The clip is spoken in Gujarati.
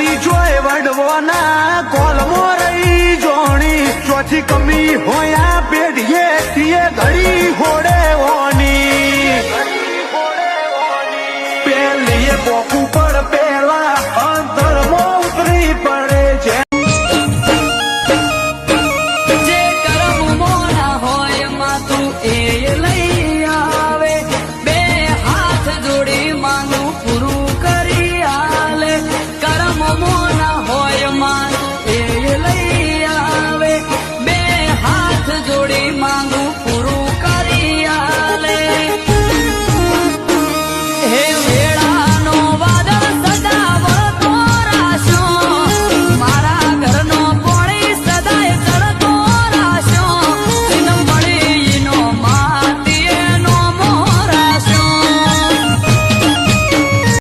મારી જોય વડવાના કોલમો રહી જોણી ચોથી કમી હોયા પેઢીએ તીએ ઘડી હોડે હોની પેલીએ બોકું પડ પેલા